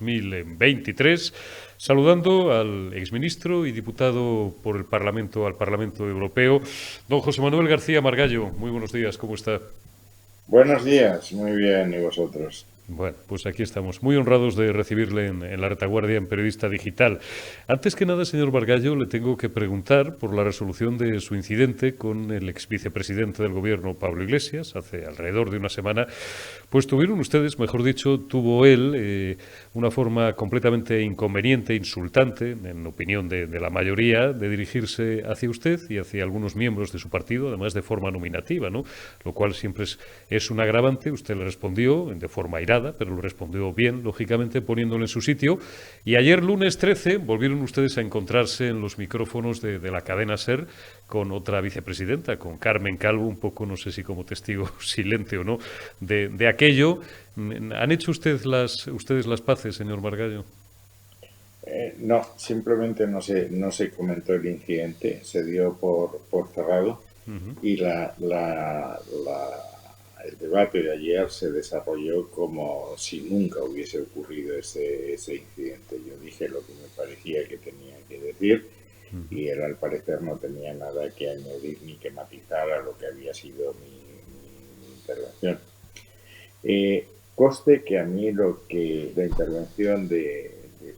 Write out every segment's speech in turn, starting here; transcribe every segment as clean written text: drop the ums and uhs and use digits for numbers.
2023, saludando al exministro y diputado por el al Parlamento Europeo, don José Manuel García Margallo. Muy buenos días, ¿cómo está? Buenos días, muy bien, ¿y vosotros? Bueno, pues aquí estamos, muy honrados de recibirle en la retaguardia en Periodista Digital. Antes que nada, señor Margallo, le tengo que preguntar por la resolución de su incidente con el ex vicepresidente del Gobierno, Pablo Iglesias, hace alrededor de una semana. Pues tuvieron ustedes, mejor dicho, tuvo él una forma completamente inconveniente, insultante, en opinión de la mayoría, de dirigirse hacia usted y hacia algunos miembros de su partido, además de forma nominativa, ¿no? Lo cual siempre es un agravante. Usted le respondió de forma airada, pero lo respondió bien, lógicamente, poniéndolo en su sitio. Y ayer, lunes 13, volvieron ustedes a encontrarse en los micrófonos de la cadena SER con otra vicepresidenta, con Carmen Calvo, un poco, no sé si como testigo silente o no, de aquello. ¿Han hecho ustedes las paces, señor Margallo? No, simplemente no se comentó el incidente, se dio por cerrado y el debate de ayer se desarrolló como si nunca hubiese ocurrido ese incidente. Yo dije lo que me parecía que tenía que decir y él al parecer no tenía nada que añadir ni que matizar a lo que había sido mi intervención. Coste que a mí la intervención de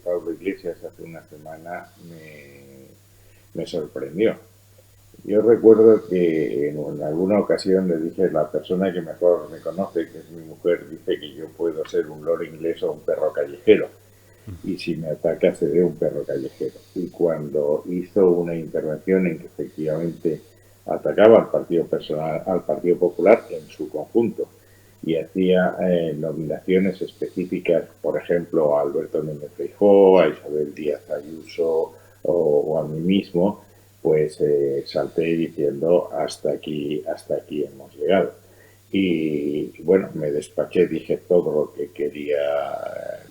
Pablo Iglesias hace una semana me sorprendió. Yo recuerdo que en alguna ocasión le dije, la persona que mejor me conoce, que es mi mujer, dice que yo puedo ser un loro inglés o un perro callejero. Y si me ataca seré un perro callejero. Y cuando hizo una intervención en que efectivamente atacaba al Partido Popular en su conjunto y hacía nominaciones específicas, por ejemplo, a Alberto Núñez Feijóo, a Isabel Díaz Ayuso o a mí mismo, pues salté diciendo hasta aquí hemos llegado. Y bueno, me despaché, dije todo lo que quería,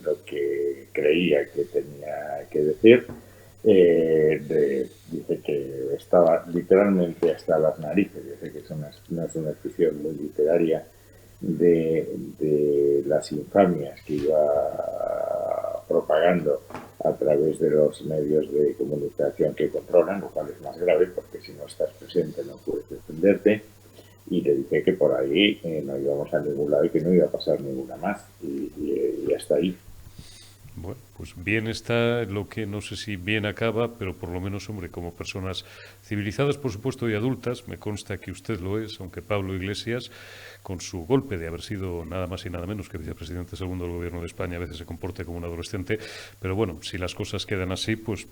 lo que creía que tenía que decir. Dice que estaba literalmente hasta las narices, dice que no es una expresión muy literaria, de las infamias que iba propagando a través de los medios de comunicación que controlan, lo cual es más grave porque si no estás presente no puedes defenderte. Y le dije que por ahí no íbamos a ningún lado y que no iba a pasar ninguna más. Y hasta ahí. Bueno, pues bien está lo que no sé si bien acaba, pero por lo menos, hombre, como personas civilizadas, por supuesto, y adultas, me consta que usted lo es, aunque Pablo Iglesias, con su golpe de haber sido nada más y nada menos que vicepresidente segundo del Gobierno de España, a veces se comporte como un adolescente, pero bueno, si las cosas quedan así, pues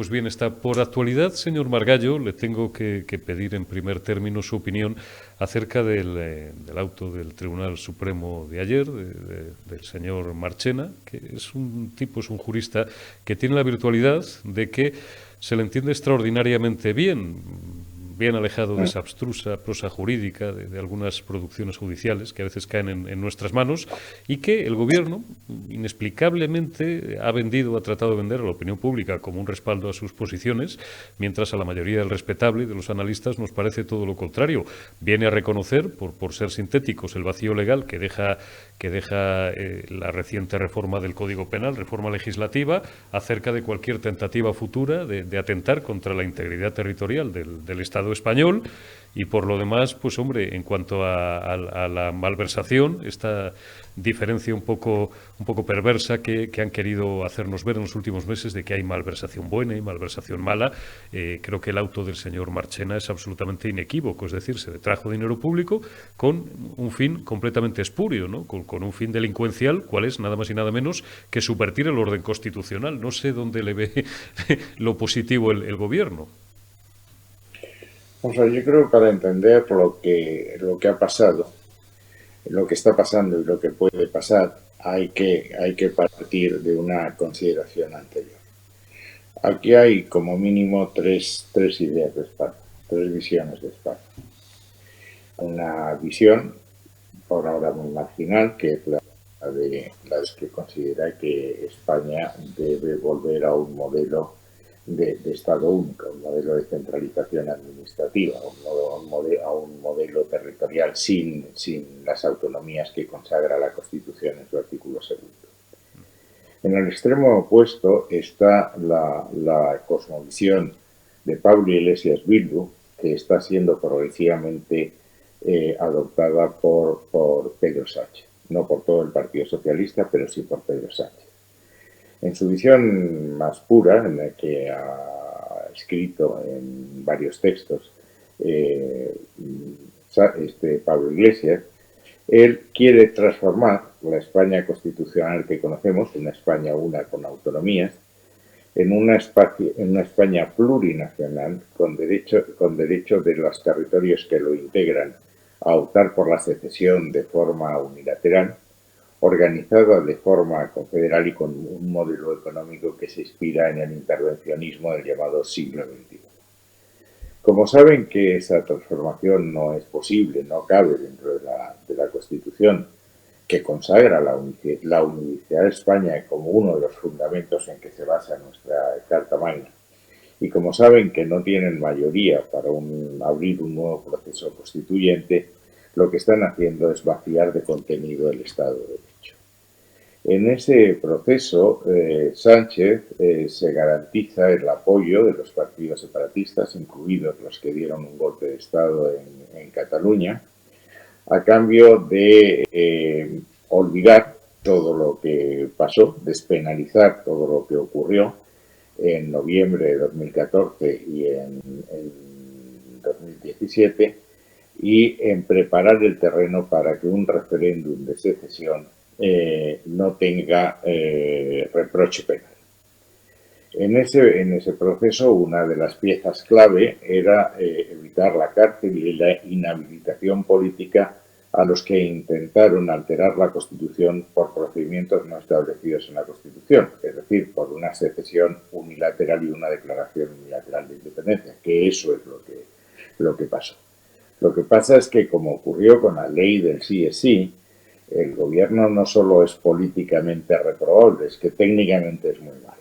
bien está. Por actualidad, señor Margallo, le tengo que pedir en primer término su opinión acerca del auto del Tribunal Supremo de ayer, del señor Marchena, que es un tipo, es un jurista que tiene la virtualidad de que se le entiende extraordinariamente bien alejado de esa abstrusa prosa jurídica de algunas producciones judiciales que a veces caen en nuestras manos y que el gobierno inexplicablemente ha tratado de vender a la opinión pública como un respaldo a sus posiciones, mientras a la mayoría del respetable y de los analistas nos parece todo lo contrario. Viene a reconocer, por ser sintéticos, el vacío legal que deja la reciente reforma del Código Penal, reforma legislativa, acerca de cualquier tentativa futura de atentar contra la integridad territorial del Estado español. Y por lo demás, pues hombre, en cuanto a la malversación, esta diferencia un poco perversa que han querido hacernos ver en los últimos meses de que hay malversación buena y malversación mala, creo que el auto del señor Marchena es absolutamente inequívoco. Es decir, se detrajo dinero público con un fin completamente espurio, ¿no? Con un fin delincuencial, cual es nada más y nada menos que subvertir el orden constitucional. No sé dónde le ve lo positivo el gobierno. O sea, yo creo que para entender lo que ha pasado, lo que está pasando y lo que puede pasar, hay que partir de una consideración anterior. Aquí hay como mínimo tres ideas de España, tres visiones de España. Una visión, por ahora muy marginal, que es la que considera que España debe volver a un modelo de Estado único, un modelo de centralización administrativa, a un modelo territorial sin las autonomías que consagra la Constitución en su artículo segundo. En el extremo opuesto está la cosmovisión de Pablo Iglesias Bildu, que está siendo progresivamente adoptada por Pedro Sánchez. No por todo el Partido Socialista, pero sí por Pedro Sánchez. En su visión más pura, en la que ha escrito en varios textos Pablo Iglesias, él quiere transformar la España constitucional que conocemos, una España una con autonomías, en una España plurinacional con derecho de los territorios que lo integran a optar por la secesión de forma unilateral, organizada de forma confederal y con un modelo económico que se inspira en el intervencionismo del llamado siglo XXI. Como saben que esa transformación no es posible, no cabe dentro de la Constitución, que consagra la unicidad de España como uno de los fundamentos en que se basa nuestra Carta Magna, y como saben que no tienen mayoría para abrir un nuevo proceso constituyente, lo que están haciendo es vaciar de contenido el Estado de Derecho. En ese proceso, Sánchez se garantiza el apoyo de los partidos separatistas, incluidos los que dieron un golpe de Estado en Cataluña, a cambio de olvidar todo lo que pasó, despenalizar todo lo que ocurrió en noviembre de 2014 y en 2017, y en preparar el terreno para que un referéndum de secesión no tenga reproche penal. En ese proceso, una de las piezas clave era evitar la cárcel y la inhabilitación política a los que intentaron alterar la Constitución por procedimientos no establecidos en la Constitución, es decir, por una secesión unilateral y una declaración unilateral de independencia, que eso es lo que pasó. Lo que pasa es que, como ocurrió con la ley del sí es sí, el gobierno no solo es políticamente reprobable, es que técnicamente es muy malo.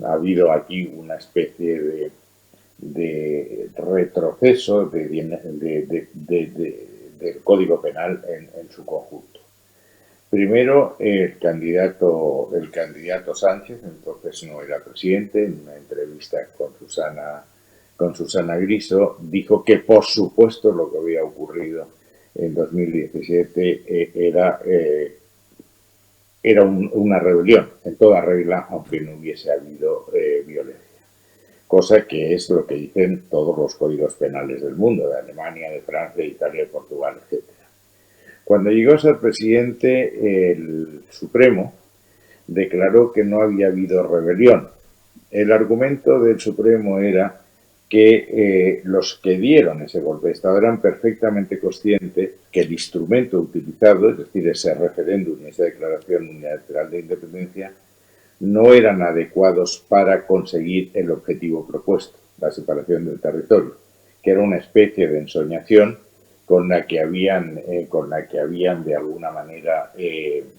Ha habido aquí una especie de retroceso del Código Penal en su conjunto. Primero, el candidato Sánchez, entonces no era presidente, en una entrevista con Susana Griso, dijo que por supuesto lo que había ocurrido en 2017 era una rebelión, en toda regla, aunque no hubiese habido violencia. Cosa que es lo que dicen todos los códigos penales del mundo, de Alemania, de Francia, de Italia, de Portugal, etc. Cuando llegó a ser presidente, el Supremo declaró que no había habido rebelión. El argumento del Supremo era que los que dieron ese golpe de Estado eran perfectamente conscientes que el instrumento utilizado, es decir, ese referéndum y esa declaración unilateral de independencia, no eran adecuados para conseguir el objetivo propuesto, la separación del territorio, que era una especie de ensoñación con la que habían de alguna manera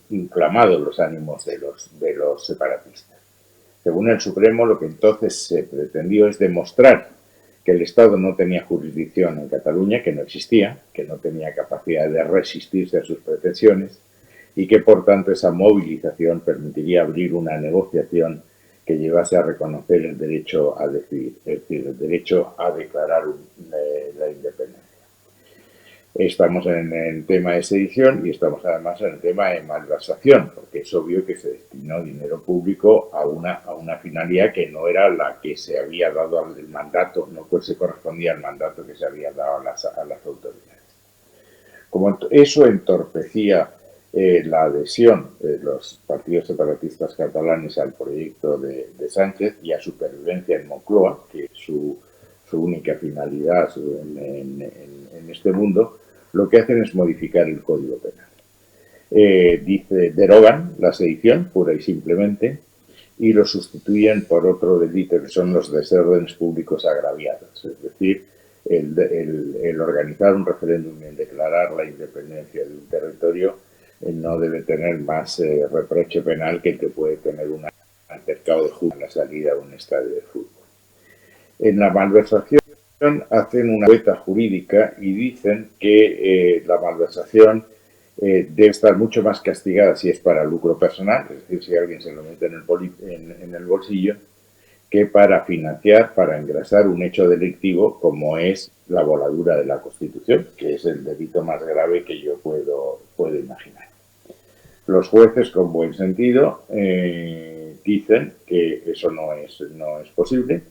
inflamado los ánimos de los separatistas. Según el Supremo, lo que entonces se pretendió es demostrar que el Estado no tenía jurisdicción en Cataluña, que no existía, que no tenía capacidad de resistirse a sus pretensiones, y que, por tanto, esa movilización permitiría abrir una negociación que llevase a reconocer el derecho a decidir, es decir, el derecho a declarar la independencia. Estamos en el tema de sedición y estamos además en el tema de malversación, porque es obvio que se destinó dinero público a una finalidad que no era la que se había dado al mandato, no se correspondía al mandato que se había dado a las autoridades. Como eso entorpecía la adhesión de los partidos separatistas catalanes al proyecto de Sánchez y a su pervivencia en Moncloa, que es su única finalidad en este mundo, lo que hacen es modificar el Código Penal. Derogan la sedición, pura y simplemente, y lo sustituyen por otro delito, que son los desórdenes públicos agraviados, es decir, el organizar un referéndum y el declarar la independencia de un territorio no debe tener más reproche penal que el que puede tener un altercado de fútbol a la salida de un estadio de fútbol. En la malversación hacen una beta jurídica y dicen que la malversación debe estar mucho más castigada si es para lucro personal, es decir, si alguien se lo mete en el bolsillo, que para financiar, para engrasar un hecho delictivo como es la voladura de la Constitución, que es el delito más grave que yo puedo imaginar. Los jueces, con buen sentido, dicen que eso no es posible,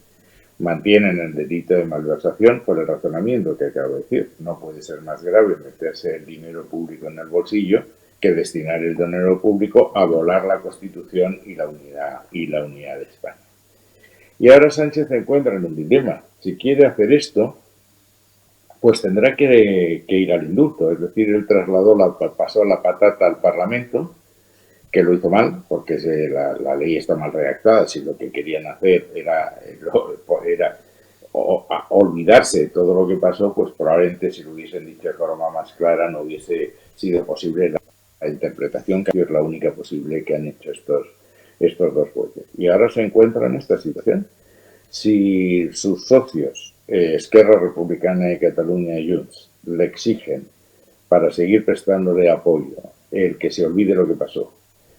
mantienen el delito de malversación por el razonamiento que acabo de decir. No puede ser más grave meterse el dinero público en el bolsillo que destinar el dinero público a volar la Constitución y la unidad de España. Y ahora Sánchez se encuentra en un dilema. Si quiere hacer esto, pues tendrá que ir al indulto. Es decir, él pasó la patata al Parlamento, que lo hizo mal, porque la ley está mal redactada. Si lo que querían hacer era olvidarse de todo lo que pasó, pues probablemente si lo hubiesen dicho de forma más clara no hubiese sido posible la interpretación, que es la única posible que han hecho estos dos jueces. Y ahora se encuentra en esta situación. Si sus socios, Esquerra Republicana de Cataluña y Junts, le exigen para seguir prestándole apoyo el que se olvide lo que pasó,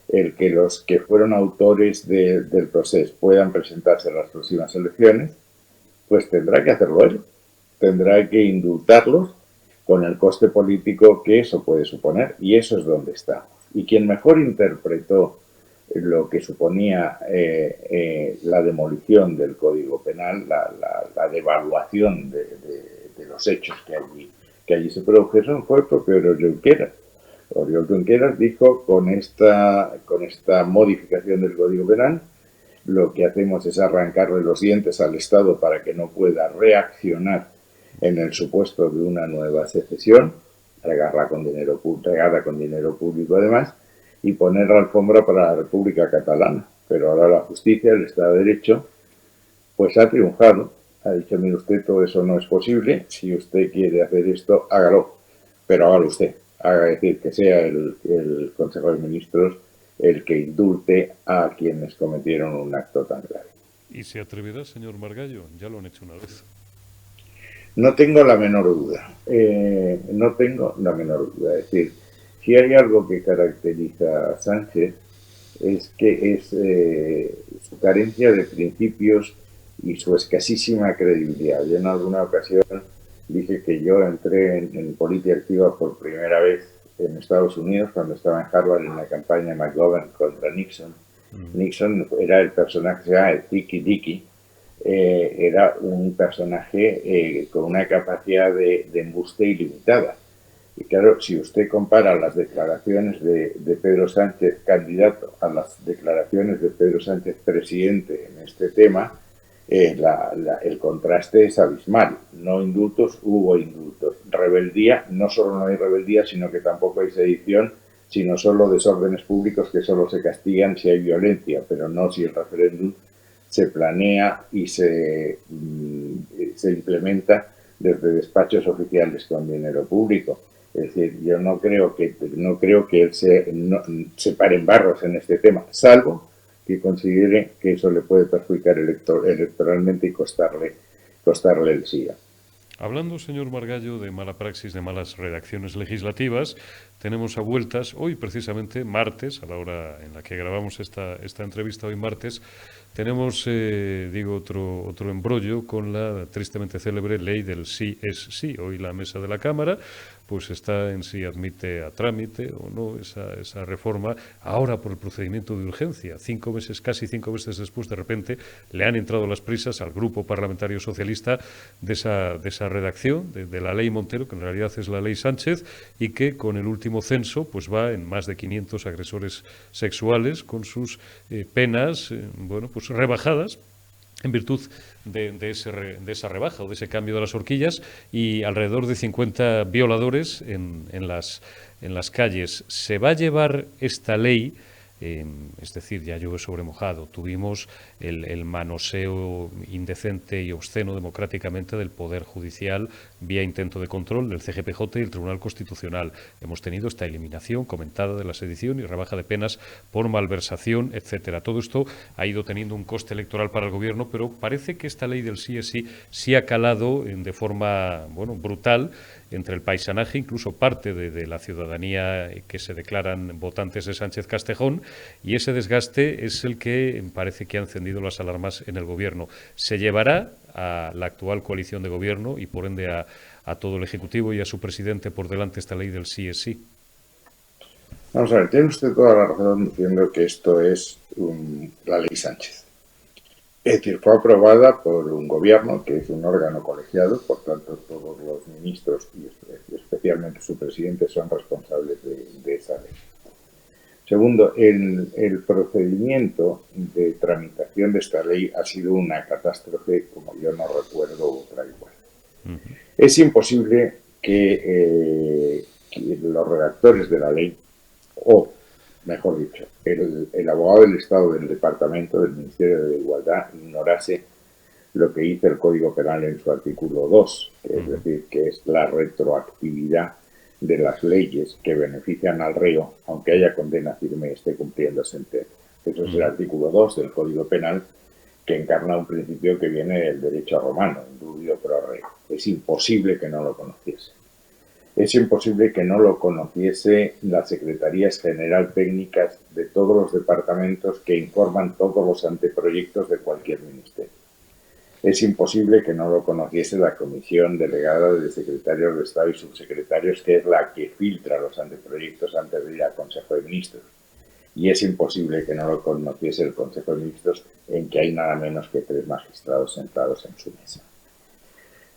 el que los que fueron autores del proceso puedan presentarse a las próximas elecciones, pues tendrá que hacerlo él. Tendrá que indultarlos con el coste político que eso puede suponer, y eso es donde estamos. Y quien mejor interpretó lo que suponía la demolición del Código Penal, la devaluación de los hechos que allí se produjeron, fue el propio Oriol Junqueras. Oriol Junqueras dijo, con esta modificación del Código Penal, lo que hacemos es arrancarle los dientes al Estado para que no pueda reaccionar en el supuesto de una nueva secesión, regada con dinero público además, y poner la alfombra para la República Catalana. Pero ahora la justicia, el Estado de Derecho, pues ha triunfado. Ha dicho, mire usted, todo eso no es posible. Si usted quiere hacer esto, hágalo. Pero hágalo usted. Haga decir que sea el Consejo de Ministros el que indulte a quienes cometieron un acto tan grave. ¿Y se atreverá, señor Margallo? Ya lo han hecho una vez. No tengo la menor duda. No tengo la menor duda. Es decir, si hay algo que caracteriza a Sánchez es que es su carencia de principios y su escasísima credibilidad. Yo en alguna ocasión dije que yo entré en política activa por primera vez en Estados Unidos cuando estaba en Harvard en la campaña McGovern contra Nixon. Nixon era el personaje, se llama el Tiki Dicky. Era un personaje con una capacidad de embuste ilimitada. Y claro, si usted compara las declaraciones de Pedro Sánchez candidato a las declaraciones de Pedro Sánchez presidente en este tema, el contraste es abismal. No indultos, hubo indultos. Rebeldía, no solo no hay rebeldía, sino que tampoco hay sedición, sino solo desórdenes públicos que solo se castigan si hay violencia, pero no si el referéndum se planea y se implementa desde despachos oficiales con dinero público. Es decir, yo no creo que él se pare en barros en este tema, salvo que considere que eso le puede perjudicar electoralmente y costarle el sí. Hablando, señor Margallo, de mala praxis, de malas redacciones legislativas, tenemos a vueltas, hoy precisamente, martes, a la hora en la que grabamos esta entrevista, hoy martes, tenemos, otro embrollo con la tristemente célebre ley del sí es sí. Hoy la mesa de la Cámara pues está en si admite a trámite o no esa reforma, ahora por el procedimiento de urgencia. Casi 5 meses después, de repente, le han entrado las prisas al Grupo Parlamentario Socialista de esa redacción, de la ley Montero, que en realidad es la ley Sánchez, y que con el último censo pues va en más de 500 agresores sexuales con sus penas, pues rebajadas en virtud de esa rebaja o de ese cambio de las horquillas, y alrededor de 50 violadores en las calles. ¿Se va a llevar esta ley? Es decir, ya llueve sobre mojado. Tuvimos el manoseo indecente y obsceno democráticamente del Poder Judicial vía intento de control del CGPJ y el Tribunal Constitucional. Hemos tenido esta eliminación comentada de la sedición y rebaja de penas por malversación, etcétera. Todo esto ha ido teniendo un coste electoral para el Gobierno, pero parece que esta ley del sí es sí sí ha calado de forma brutal, entre el paisanaje, incluso parte de la ciudadanía que se declaran votantes de Sánchez Castejón, y ese desgaste es el que parece que ha encendido las alarmas en el Gobierno. ¿Se llevará a la actual coalición de Gobierno y, por ende, a todo el Ejecutivo y a su presidente por delante esta ley del sí es sí? Vamos a ver, tiene usted toda la razón diciendo que esto es la ley Sánchez. Es decir, fue aprobada por un gobierno que es un órgano colegiado, por tanto todos los ministros y especialmente su presidente son responsables de esa ley. Segundo, el procedimiento de tramitación de esta ley ha sido una catástrofe como yo no recuerdo otra igual. Es imposible que los redactores de la ley, o mejor dicho, el abogado del Estado del Departamento del Ministerio de Igualdad ignorase lo que dice el Código Penal en su artículo 2, es decir, que es la retroactividad de las leyes que benefician al reo, aunque haya condena firme y esté cumpliendo sentencia. Eso es el artículo 2 del Código Penal, que encarna un principio que viene del derecho romano, indubio pro reo. Es imposible que no lo conociese. Es imposible que no lo conociese las Secretarías General Técnicas de todos los departamentos que informan todos los anteproyectos de cualquier ministerio. Es imposible que no lo conociese la Comisión Delegada de Secretarios de Estado y Subsecretarios, que es la que filtra los anteproyectos antes de ir al Consejo de Ministros. Y es imposible que no lo conociese el Consejo de Ministros, en que hay nada menos que 3 magistrados sentados en su mesa.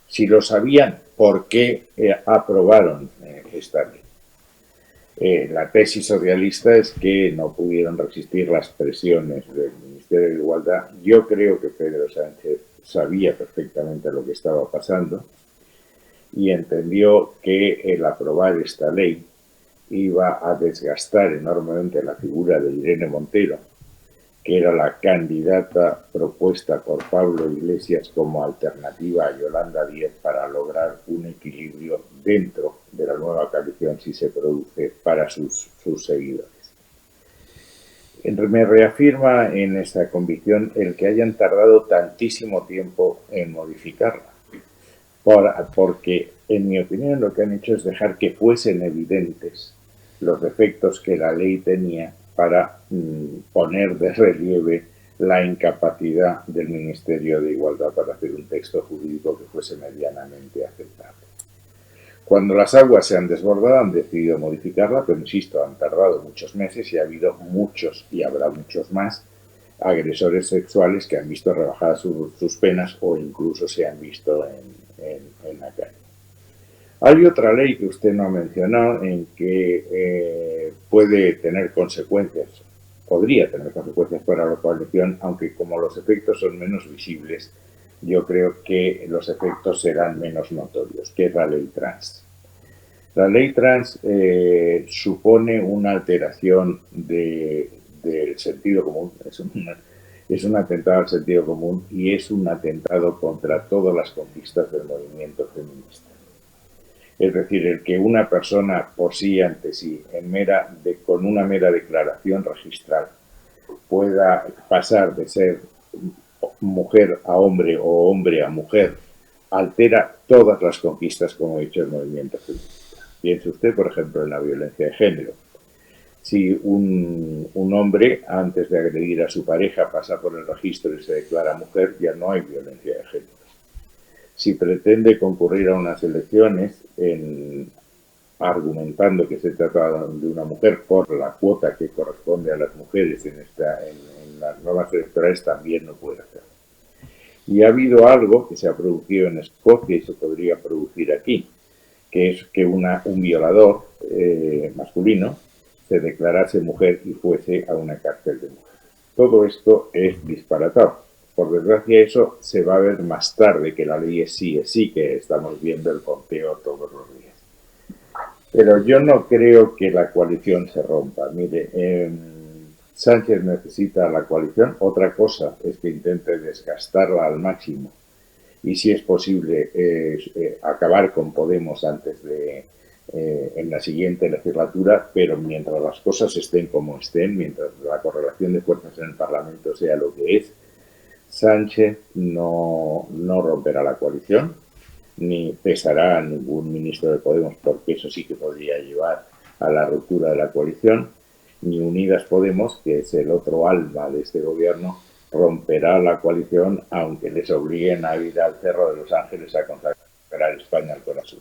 Si lo sabían, ¿por qué aprobaron esta ley? La tesis socialista es que no pudieron resistir las presiones del Ministerio de Igualdad. Yo creo que Pedro Sánchez sabía perfectamente lo que estaba pasando y entendió que el aprobar esta ley iba a desgastar enormemente la figura de Irene Montero, que era la candidata propuesta por Pablo Iglesias como alternativa a Yolanda Díaz para lograr un equilibrio dentro de la nueva coalición si se produce para sus seguidores. Me reafirma en esta convicción el que hayan tardado tantísimo tiempo en modificarla, porque en mi opinión lo que han hecho es dejar que fuesen evidentes los defectos que la ley tenía para poner de relieve la incapacidad del Ministerio de Igualdad para hacer un texto jurídico que fuese medianamente aceptable. Cuando las aguas se han desbordado han decidido modificarla, pero insisto, han tardado muchos meses y ha habido muchos, y habrá muchos más, agresores sexuales que han visto rebajadas sus penas o incluso se han visto en la calle. Hay otra ley que usted no ha mencionado en que puede tener consecuencias, podría tener consecuencias para la coalición, aunque como los efectos son menos visibles, yo creo que los efectos serán menos notorios, que es la ley trans. La ley trans supone una alteración del sentido común, es un atentado al sentido común y es un atentado contra todas las conquistas del movimiento feminista. Es decir, el que una persona por sí ante sí, con una mera declaración registral, pueda pasar de ser mujer a hombre o hombre a mujer, altera todas las conquistas, como he dicho, el movimiento feminista. Piense usted, por ejemplo, en la violencia de género. Si un hombre, antes de agredir a su pareja, pasa por el registro y se declara mujer, ya no hay violencia de género. Si pretende concurrir a unas elecciones argumentando que se trata de una mujer por la cuota que corresponde a las mujeres en las nuevas electorales, también no puede hacerlo. Y ha habido algo que se ha producido en Escocia y se podría producir aquí, que es que un violador masculino se declarase mujer y fuese a una cárcel de mujeres. Todo esto es disparatado. Por desgracia, eso se va a ver más tarde, que la ley es sí, que estamos viendo el conteo todos los días. Pero yo no creo que la coalición se rompa. Mire, Sánchez necesita la coalición. Otra cosa es que intente desgastarla al máximo y, si es posible, acabar con Podemos antes en la siguiente legislatura, pero mientras las cosas estén como estén, mientras la correlación de fuerzas en el Parlamento sea lo que es, Sánchez no romperá la coalición. ni cesará a ningún ministro de Podemos, porque eso sí que podría llevar a la ruptura de la coalición, ni Unidas Podemos, que es el otro alma de este gobierno, romperá la coalición, aunque les obliguen a ir al Cerro de los Ángeles a consagrar España al corazón.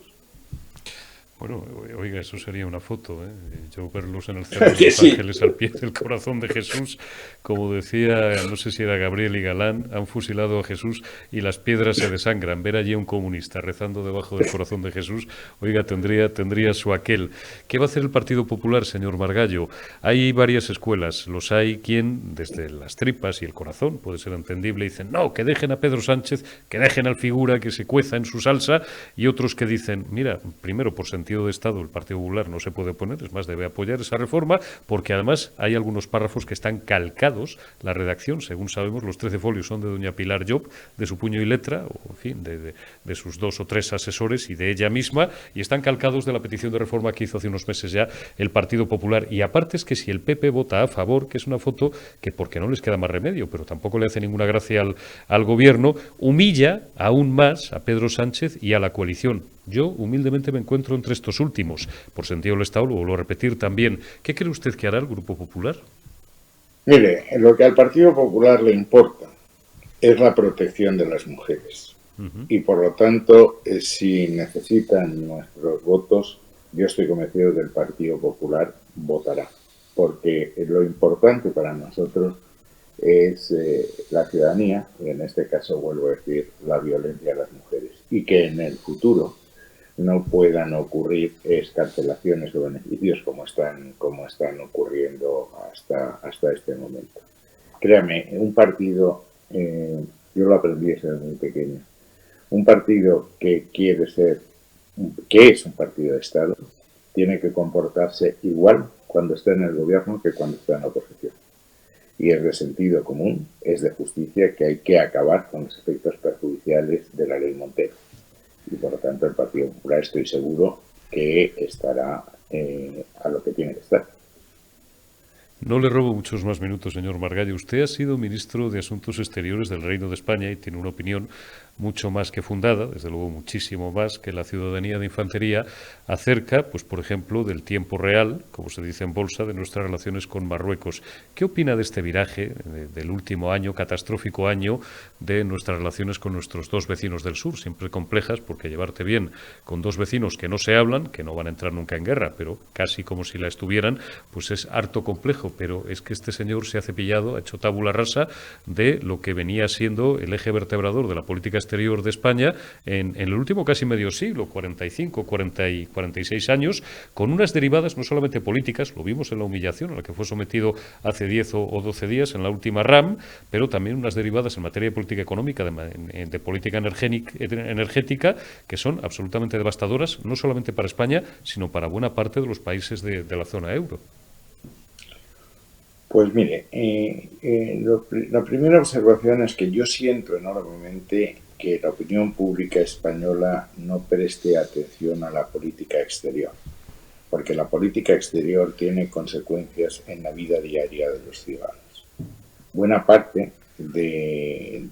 Bueno, oiga, eso sería una foto, ¿eh? Yo verlos en el Cerro de los Ángeles al pie del corazón de Jesús, como decía, no sé si era Gabriel y Galán, han fusilado a Jesús y las piedras se desangran. Ver allí a un comunista rezando debajo del corazón de Jesús, oiga, tendría su aquel. ¿Qué va a hacer el Partido Popular, señor Margallo? Hay varias escuelas, los hay quien, desde las tripas y el corazón, puede ser entendible, dicen, no, que dejen a Pedro Sánchez, que dejen al figura, que se cueza en su salsa, y otros que dicen, mira, primero por sentido de Estado el Partido Popular no se puede oponer, es más, debe apoyar esa reforma, porque además hay algunos párrafos que están calcados, la redacción, según sabemos, los 13 folios son de doña Pilar Llop, de su puño y letra, o en fin, de sus 2 o 3 asesores y de ella misma, y están calcados de la petición de reforma que hizo hace unos meses ya el Partido Popular. Y aparte es que si el PP vota a favor, que es una foto que porque no les queda más remedio, pero tampoco le hace ninguna gracia al gobierno, humilla aún más a Pedro Sánchez y a la coalición. Yo, humildemente, me encuentro entre estos últimos. Por sentido del Estado, lo vuelvo a repetir también. ¿Qué cree usted que hará el Grupo Popular? Mire, lo que al Partido Popular le importa es la protección de las mujeres. Y, por lo tanto, si necesitan nuestros votos, yo estoy convencido que el Partido Popular votará. Porque lo importante para nosotros es la ciudadanía, y en este caso, vuelvo a decir, la violencia a las mujeres. Y que en el futuro no puedan ocurrir excarcelaciones o beneficios como están ocurriendo hasta este momento. Créame, un partido, yo lo aprendí desde muy pequeño, un partido que es un partido de Estado, tiene que comportarse igual cuando está en el gobierno que cuando está en la oposición. Y es de sentido común, es de justicia que hay que acabar con los efectos perjudiciales de la ley Montero. Y por lo tanto el Partido Popular estoy seguro que estará a lo que tiene que estar. No le robo muchos más minutos, señor Margallo. Usted ha sido ministro de Asuntos Exteriores del Reino de España y tiene una opinión mucho más que fundada, desde luego muchísimo más que la ciudadanía de infantería, acerca, pues por ejemplo, del tiempo real, como se dice en bolsa, de nuestras relaciones con Marruecos. ¿Qué opina de este viraje, del último año, catastrófico año, de nuestras relaciones con nuestros 2 vecinos del sur? Siempre complejas, porque llevarte bien con 2 vecinos que no se hablan, que no van a entrar nunca en guerra, pero casi como si la estuvieran, pues es harto complejo. Pero es que este señor se ha cepillado, ha hecho tabula rasa de lo que venía siendo el eje vertebrador de la política exterior de España en el último casi medio siglo, 45, 40 y 46 años, con unas derivadas no solamente políticas, lo vimos en la humillación a la que fue sometido hace 10 o 12 días en la última RAM, pero también unas derivadas en materia de política económica, de política energética, que son absolutamente devastadoras, no solamente para España, sino para buena parte de los países de la zona euro. Pues mire, la primera observación es que yo siento enormemente que la opinión pública española no preste atención a la política exterior, porque la política exterior tiene consecuencias en la vida diaria de los ciudadanos. Buena parte de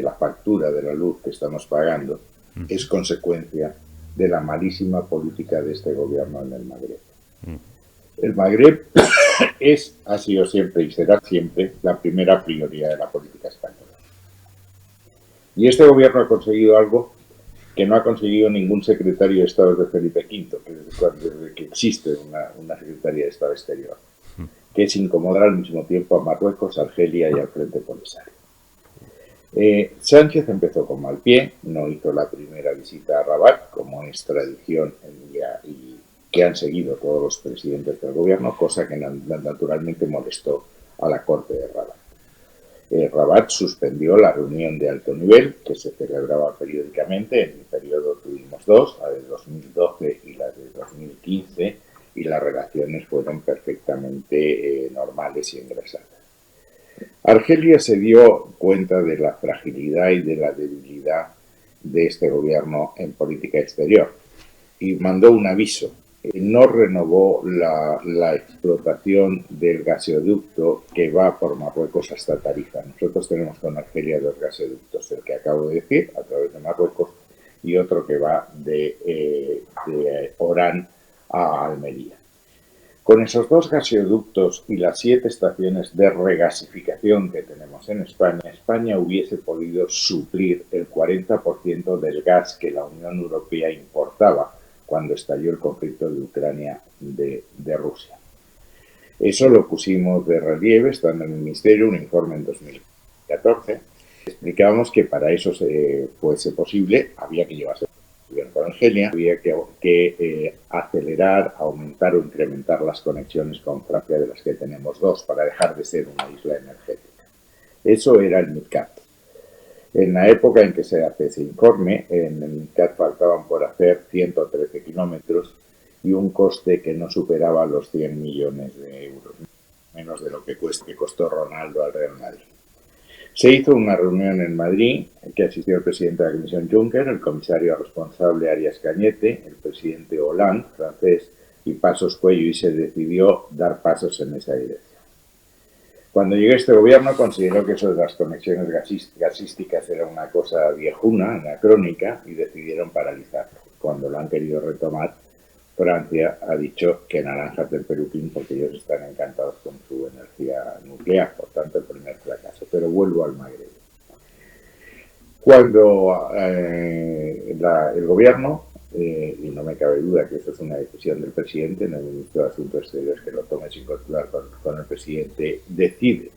la factura de la luz que estamos pagando es consecuencia de la malísima política de este gobierno en el Magreb. El Magreb ha sido siempre y será siempre la primera prioridad de la política española. Y este gobierno ha conseguido algo que no ha conseguido ningún secretario de Estado de Felipe V, desde que existe una Secretaría de Estado Exterior, que es incomodar al mismo tiempo a Marruecos, Argelia y al Frente Polisario. Sánchez empezó con mal pie, no hizo la primera visita a Rabat, como es tradición y que han seguido todos los presidentes del gobierno, cosa que naturalmente molestó a la corte de Rabat. Rabat suspendió la reunión de alto nivel que se celebraba periódicamente. En mi periodo tuvimos 2, la de 2012 y la de 2015, y las relaciones fueron perfectamente normales y engrasadas. Argelia se dio cuenta de la fragilidad y de la debilidad de este gobierno en política exterior y mandó un aviso. No renovó la explotación del gasoducto que va por Marruecos hasta Tarifa. Nosotros tenemos con Argelia 2 gasoductos, el que acabo de decir, a través de Marruecos, y otro que va de Orán a Almería. Con esos dos gasoductos y las 7 estaciones de regasificación que tenemos en España, España hubiese podido suplir el 40% del gas que la Unión Europea importaba cuando estalló el conflicto de Ucrania de Rusia. Eso lo pusimos de relieve, estando en el Ministerio, un informe en 2014. Explicábamos que para eso fuese posible había que llevarse con Argelia, había que acelerar, aumentar o incrementar las conexiones con Francia, de las que tenemos 2, para dejar de ser una isla energética. Eso era el MidCat. En la época en que se hace ese informe, en el MidCat faltaban por hacer 113 kilómetros y un coste que no superaba los 100 millones de euros, menos de lo que costó Ronaldo al Real Madrid. Se hizo una reunión en Madrid, que asistió el presidente de la Comisión Juncker, el comisario responsable Arias Cañete, el presidente Hollande, francés, y Pasos Cuello, y se decidió dar pasos en esa dirección. Cuando llegó este gobierno, consideró que eso de las conexiones gasísticas era una cosa viejuna, anacrónica, y decidieron paralizarlo. Cuando lo han querido retomar, Francia ha dicho que naranjas del Peruquín, porque ellos están encantados con su energía nuclear, por tanto el primer fracaso. Pero vuelvo al Magreb. Cuando el gobierno, y no me cabe duda que eso es una decisión del presidente, no el ministro de Asuntos Exteriores que lo tome sin consultar con el presidente, decide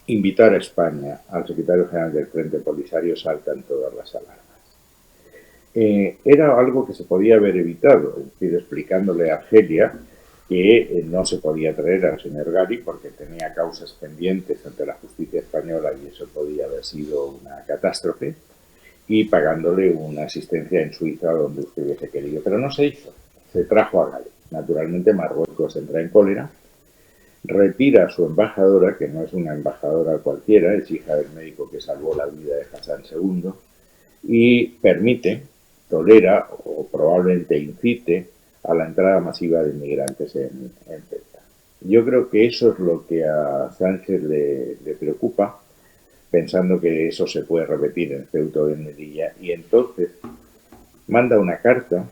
invitar a España al secretario general del Frente Polisario, saltan todas las alarmas. Era algo que se podía haber evitado, es decir, explicándole a Argelia que no se podía traer al señor Ghali porque tenía causas pendientes ante la justicia española y eso podía haber sido una catástrofe, y pagándole una asistencia en Suiza donde usted hubiese querido. Pero no se hizo, se trajo a Ghali. Naturalmente Marruecos entra en cólera, retira a su embajadora, que no es una embajadora cualquiera, es hija del médico que salvó la vida de Hassan II, y tolera o probablemente incite a la entrada masiva de inmigrantes en Ceuta. Yo creo que eso es lo que a Sánchez le preocupa, pensando que eso se puede repetir en Ceuta o en Melilla, y entonces manda una carta,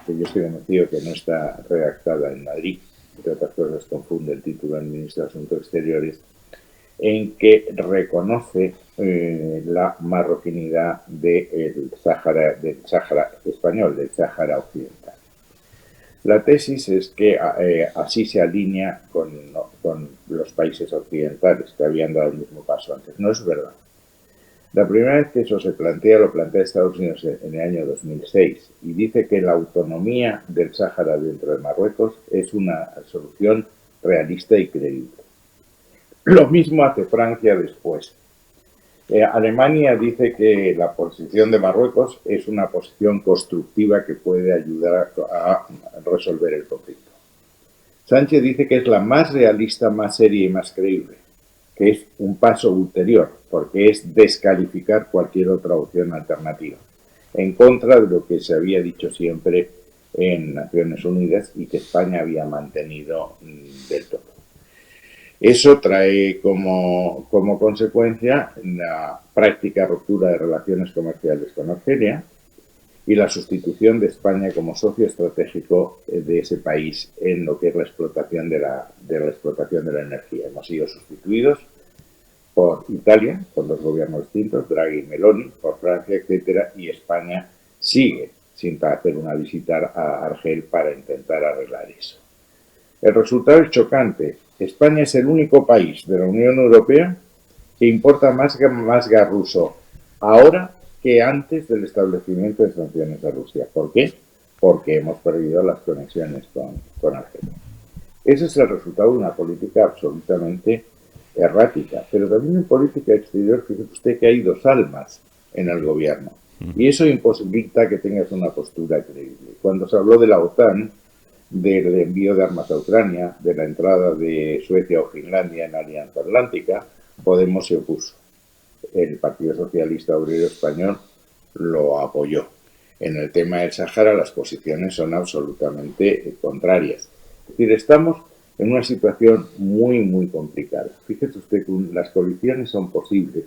que yo estoy convencido que no está redactada en Madrid, entre otras cosas confunde el título del ministro de Asuntos Exteriores, en que reconoce la marroquinidad del Sáhara español, del Sáhara occidental. La tesis es que así se alinea con los países occidentales que habían dado el mismo paso antes. No es verdad. La primera vez que eso se plantea, lo plantea Estados Unidos en el año 2006 y dice que la autonomía del Sáhara dentro de Marruecos es una solución realista y creíble. Lo mismo hace Francia después. Alemania dice que la posición de Marruecos es una posición constructiva que puede ayudar a resolver el conflicto. Sánchez dice que es la más realista, más seria y más creíble, que es un paso ulterior, porque es descalificar cualquier otra opción alternativa, en contra de lo que se había dicho siempre en Naciones Unidas y que España había mantenido del todo. Eso trae como consecuencia la práctica ruptura de relaciones comerciales con Argelia y la sustitución de España como socio estratégico de ese país en lo que es la explotación de la energía. Hemos sido sustituidos por Italia, con dos gobiernos distintos, Draghi y Meloni, por Francia, etcétera, y España sigue sin hacer una visita a Argel para intentar arreglar eso. El resultado es chocante. España es el único país de la Unión Europea que importa más gas ruso ahora que antes del establecimiento de sanciones a Rusia. ¿Por qué? Porque hemos perdido las conexiones con Argelia. Ese es el resultado de una política absolutamente errática, pero también en política exterior, fíjese usted que hay dos almas en el gobierno, y eso imposibilita que tengas una postura creíble. Cuando se habló de la OTAN, del envío de armas a Ucrania, de la entrada de Suecia o Finlandia en la Alianza Atlántica, Podemos se opuso. El Partido Socialista Obrero Español lo apoyó. En el tema del Sáhara las posiciones son absolutamente contrarias. Es decir, estamos en una situación muy, muy complicada. Fíjese usted que las coaliciones son posibles,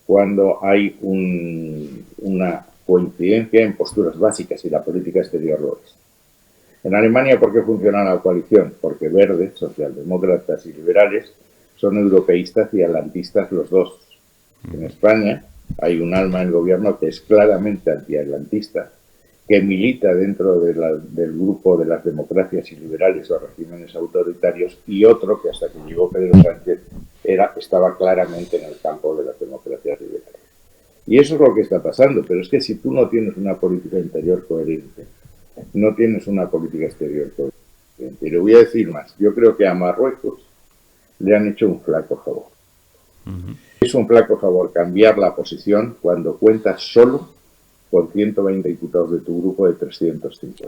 cuando hay una coincidencia en posturas básicas, y la política exterior lo es. En Alemania, ¿por qué funciona la coalición? Porque verdes, socialdemócratas y liberales son europeístas y atlantistas los dos. En España hay un alma en el gobierno que es claramente antiatlantista, que milita dentro del grupo de las democracias y liberales o regímenes autoritarios, y otro que hasta que llegó Pedro Sánchez estaba claramente en el campo de las democracias liberales. Y eso es lo que está pasando, pero es que si tú no tienes una política interior coherente, no tienes una política exterior coherente. Y le voy a decir más, yo creo que a Marruecos le han hecho un flaco favor. Es un flaco favor cambiar la posición cuando cuentas solo con 120 diputados de tu grupo de 350.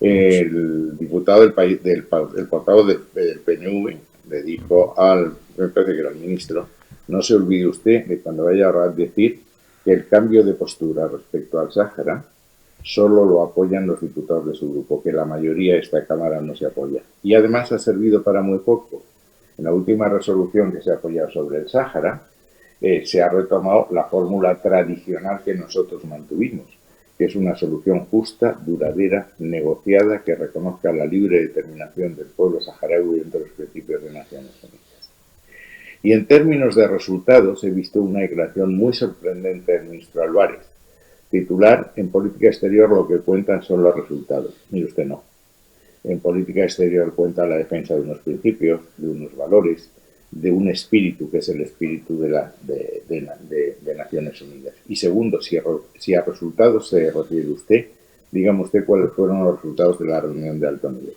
El diputado el portavoz del PNV le dijo me parece que era el ministro, no se olvide usted de cuando vaya a decir que el cambio de postura respecto al Sáhara solo lo apoyan los diputados de su grupo, que la mayoría de esta Cámara no se apoya. Y además ha servido para muy poco. En la última resolución que se ha apoyado sobre el Sáhara, se ha retomado la fórmula tradicional que nosotros mantuvimos, que es una solución justa, duradera, negociada, que reconozca la libre determinación del pueblo saharaui dentro de los principios de Naciones Unidas. Y en términos de resultados, he visto una declaración muy sorprendente del ministro Álvarez, titular: en política exterior lo que cuentan son los resultados. Mire usted, no. En política exterior cuenta la defensa de unos principios, de unos valores, de un espíritu que es el espíritu de Naciones Unidas. Y segundo, si a resultados se refiere usted, dígame usted cuáles fueron los resultados de la reunión de alto nivel.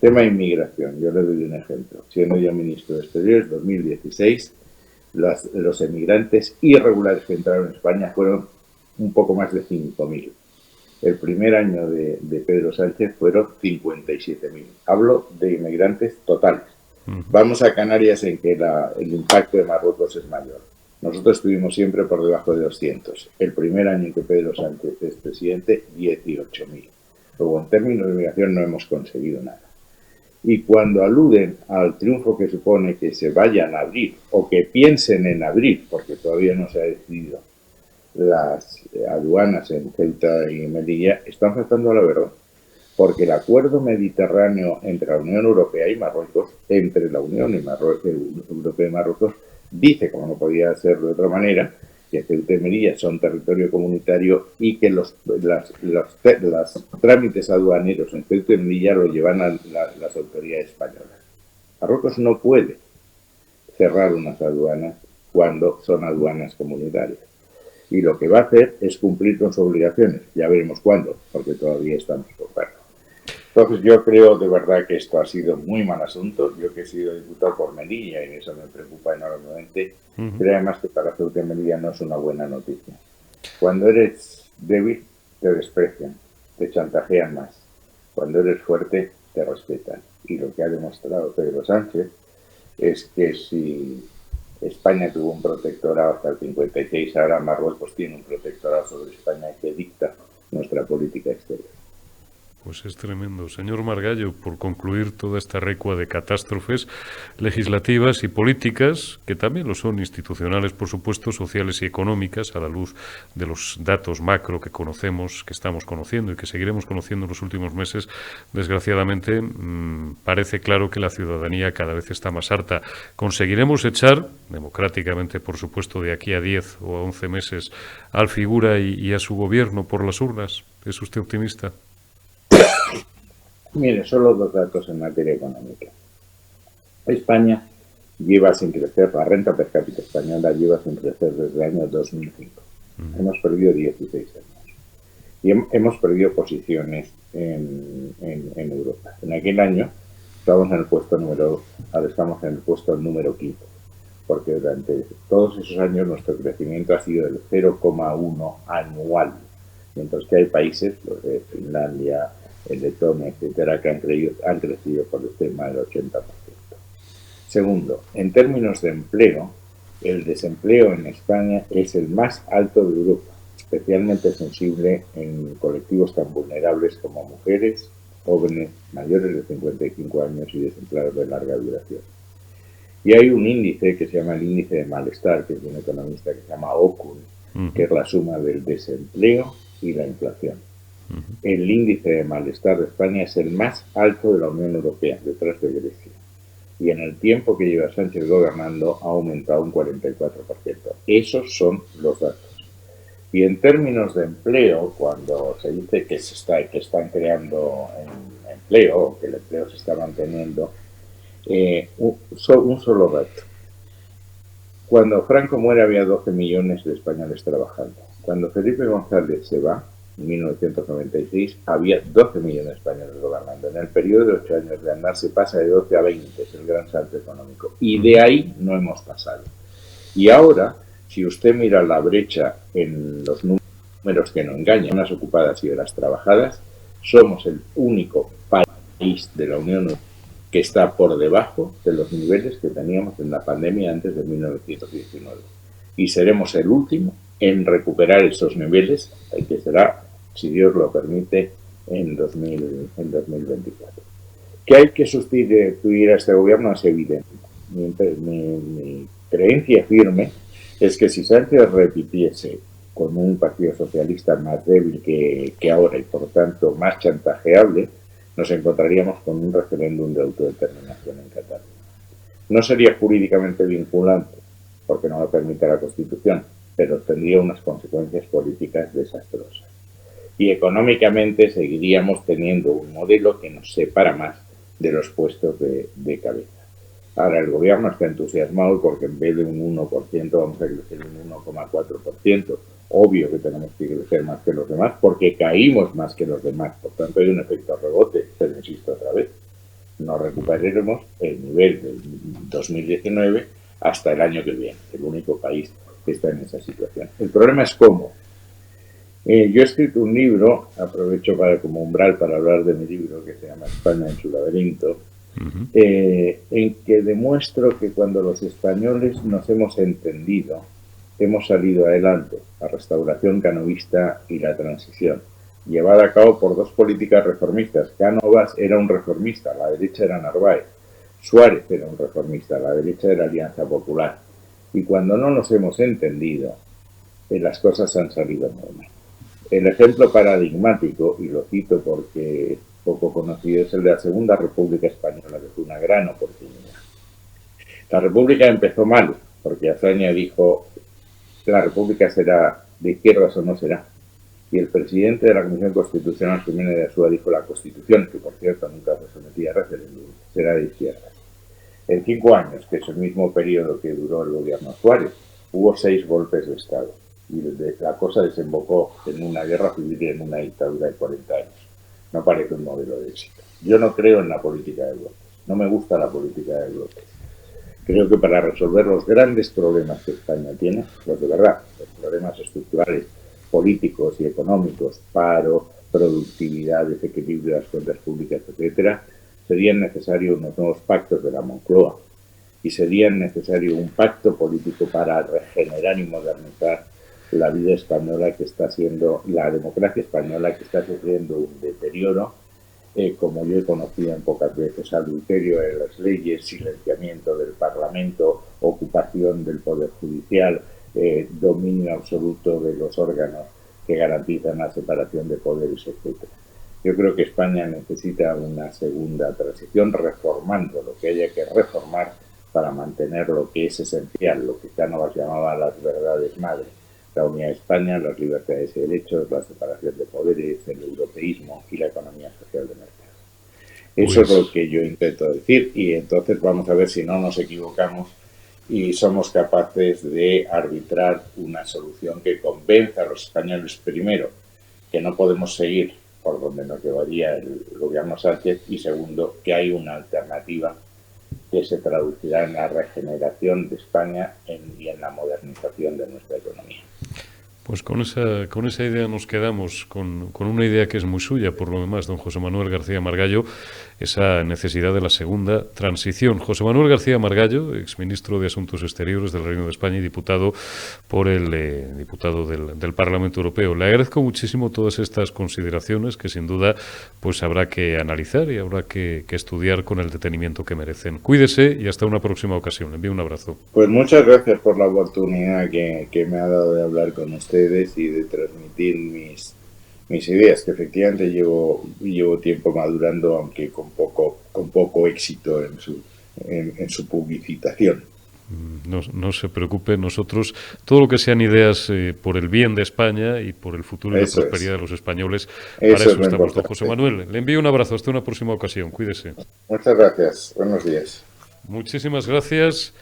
Tema inmigración, yo le doy un ejemplo. Siendo yo ministro de Exteriores, 2016, los emigrantes irregulares que entraron en España fueron un poco más de 5.000. El primer año de Pedro Sánchez fueron 57.000. Hablo de inmigrantes totales. Vamos a Canarias, en que el impacto de Marruecos es mayor. Nosotros estuvimos siempre por debajo de 200. El primer año en que Pedro Sánchez es presidente, 18.000. Luego, en términos de migración, no hemos conseguido nada. Y cuando aluden al triunfo que supone que se vayan a abrir, o que piensen en abrir, porque todavía no se ha decidido, las aduanas en Ceuta y Melilla, están faltando a la verdad. Porque el acuerdo mediterráneo entre la Unión Europea y Marruecos, entre la Unión Europea y Marruecos, dice, como no podía ser de otra manera, que Ceuta y Melilla son territorio comunitario y que los trámites aduaneros en Ceuta y Melilla lo llevan a las autoridades españolas. Marruecos no puede cerrar unas aduanas cuando son aduanas comunitarias. Y lo que va a hacer es cumplir con sus obligaciones. Ya veremos cuándo, porque todavía estamos por ver. Entonces yo creo de verdad que esto ha sido muy mal asunto. Yo, que he sido diputado por Melilla, y eso me preocupa enormemente, creo además que para Ceuta y Melilla no es una buena noticia. Cuando eres débil, te desprecian, te chantajean más. Cuando eres fuerte, te respetan. Y lo que ha demostrado Pedro Sánchez es que si España tuvo un protectorado hasta el 56, ahora Marruecos tiene un protectorado sobre España que dicta nuestra política exterior. Pues es tremendo. Señor Margallo, por concluir toda esta recua de catástrofes legislativas y políticas, que también lo son institucionales, por supuesto, sociales y económicas, a la luz de los datos macro que conocemos, que estamos conociendo y que seguiremos conociendo en los últimos meses, desgraciadamente, parece claro que la ciudadanía cada vez está más harta. ¿Conseguiremos echar, democráticamente, por supuesto, de aquí a 10 o a 11 meses, al figura y a su gobierno por las urnas? ¿Es usted optimista? Mire, solo dos datos en materia económica. España lleva sin crecer, la renta per cápita española lleva sin crecer desde el año 2005. Hemos perdido 16 años. Y hemos perdido posiciones en Europa. En aquel año estábamos en el puesto número 2, ahora estamos en el puesto número 15. Porque durante todos esos años nuestro crecimiento ha sido del 0,1 anual. Mientras que hay países, los de Finlandia, Letonia, etcétera, que han crecido por el tema del 80%. Segundo, en términos de empleo, el desempleo en España es el más alto de Europa, especialmente sensible en colectivos tan vulnerables como mujeres, jóvenes, mayores de 55 años y desempleados de larga duración. Y hay un índice que se llama el índice de malestar, que es de un economista que se llama Okun, que es la suma del desempleo y la inflación. El índice de malestar de España es el más alto de la Unión Europea, detrás de Grecia. Y en el tiempo que lleva Sánchez gobernando ha aumentado un 44%. Esos son los datos. Y en términos de empleo, cuando se dice que están creando empleo, que el empleo se está manteniendo, un solo dato. Cuando Franco muere había 12 millones de españoles trabajando. Cuando Felipe González se va, en 1996, había 12 millones de españoles gobernando. En el periodo de 8 años de andar se pasa de 12 a 20, es el gran salto económico. Y de ahí no hemos pasado. Y ahora, si usted mira la brecha en los números que no engañan, las ocupadas y de las trabajadas, somos el único país de la Unión Europea que está por debajo de los niveles que teníamos en la pandemia antes de 1919. Y seremos el último en recuperar esos niveles, que será, si Dios lo permite, en 2024. Que hay que sustituir a este gobierno es evidente. Mi creencia firme es que si Sánchez repitiese con un partido socialista más débil que ahora y por tanto más chantajeable, nos encontraríamos con un referéndum de autodeterminación en Cataluña. No sería jurídicamente vinculante, porque no lo permite la Constitución, pero tendría unas consecuencias políticas desastrosas. Y económicamente seguiríamos teniendo un modelo que nos separa más de los puestos de cabeza. Ahora el gobierno está entusiasmado porque en vez de un 1% vamos a crecer un 1,4%. Obvio que tenemos que crecer más que los demás porque caímos más que los demás. Por tanto hay un efecto rebote, pero insisto otra vez, no recuperaremos el nivel del 2019 hasta el año que viene. El único país que está en esa situación. El problema es cómo. Yo he escrito un libro, aprovecho como umbral para hablar de mi libro que se llama España en su laberinto, en que demuestro que cuando los españoles nos hemos entendido, hemos salido adelante, la restauración canovista y la transición, llevada a cabo por dos políticas reformistas. Cánovas era un reformista, la derecha era Narváez. Suárez era un reformista, la derecha era Alianza Popular. Y cuando no nos hemos entendido, las cosas han salido muy mal. El ejemplo paradigmático, y lo cito porque es poco conocido, es el de la Segunda República Española, que fue una gran oportunidad. La República empezó mal, porque Azaña dijo, la República será de izquierdas o no será. Y el presidente de la Comisión Constitucional, Jiménez de Azúa, dijo la Constitución, que por cierto nunca se sometía a referéndum, será de izquierdas. En 5 años, que es el mismo periodo que duró el gobierno Suárez, hubo 6 golpes de Estado. Y la cosa desembocó en una guerra civil y en una dictadura de 40 años. No parece un modelo de éxito. Yo no creo en la política de bloques. No me gusta la política de bloques. Creo que para resolver los grandes problemas que España tiene, los de verdad, los problemas estructurales, políticos y económicos, paro, productividad, desequilibrio de las cuentas públicas, etcétera, serían necesarios unos nuevos pactos de la Moncloa y sería necesario un pacto político para regenerar y modernizar la vida española que está siendo, la democracia española que está sufriendo un deterioro, como yo he conocido en pocas veces, adulterio en las leyes, silenciamiento del Parlamento, ocupación del Poder Judicial, dominio absoluto de los órganos que garantizan la separación de poderes, etc. Yo creo que España necesita una segunda transición reformando lo que haya que reformar para mantener lo que es esencial, lo que Cánovas llamaba las verdades madres: la unidad de España, las libertades y derechos, la separación de poderes, el europeísmo y la economía social de mercado. Eso es lo que yo intento decir, y entonces vamos a ver si no nos equivocamos y somos capaces de arbitrar una solución que convenza a los españoles, primero, que no podemos seguir por donde nos llevaría el gobierno Sánchez, y segundo, que hay una alternativa que se traducirá en la regeneración de España y en la modernización de nuestra economía. Pues con esa idea nos quedamos, con una idea que es muy suya, por lo demás, don José Manuel García Margallo. esa necesidad de la segunda transición. José Manuel García Margallo, exministro de Asuntos Exteriores del Reino de España y diputado por el diputado del Parlamento Europeo. Le agradezco muchísimo todas estas consideraciones que sin duda pues habrá que analizar y habrá que estudiar con el detenimiento que merecen. Cuídese y hasta una próxima ocasión. Le envío un abrazo. Pues muchas gracias por la oportunidad que me ha dado de hablar con ustedes y de transmitir mis ideas, que efectivamente llevo tiempo madurando, aunque con poco éxito en su publicitación. No se preocupe, nosotros, todo lo que sean ideas por el bien de España y por el futuro y la prosperidad de los españoles, para eso estamos. Don José Manuel, le envío un abrazo, hasta una próxima ocasión, cuídese. Muchas gracias, buenos días. Muchísimas gracias.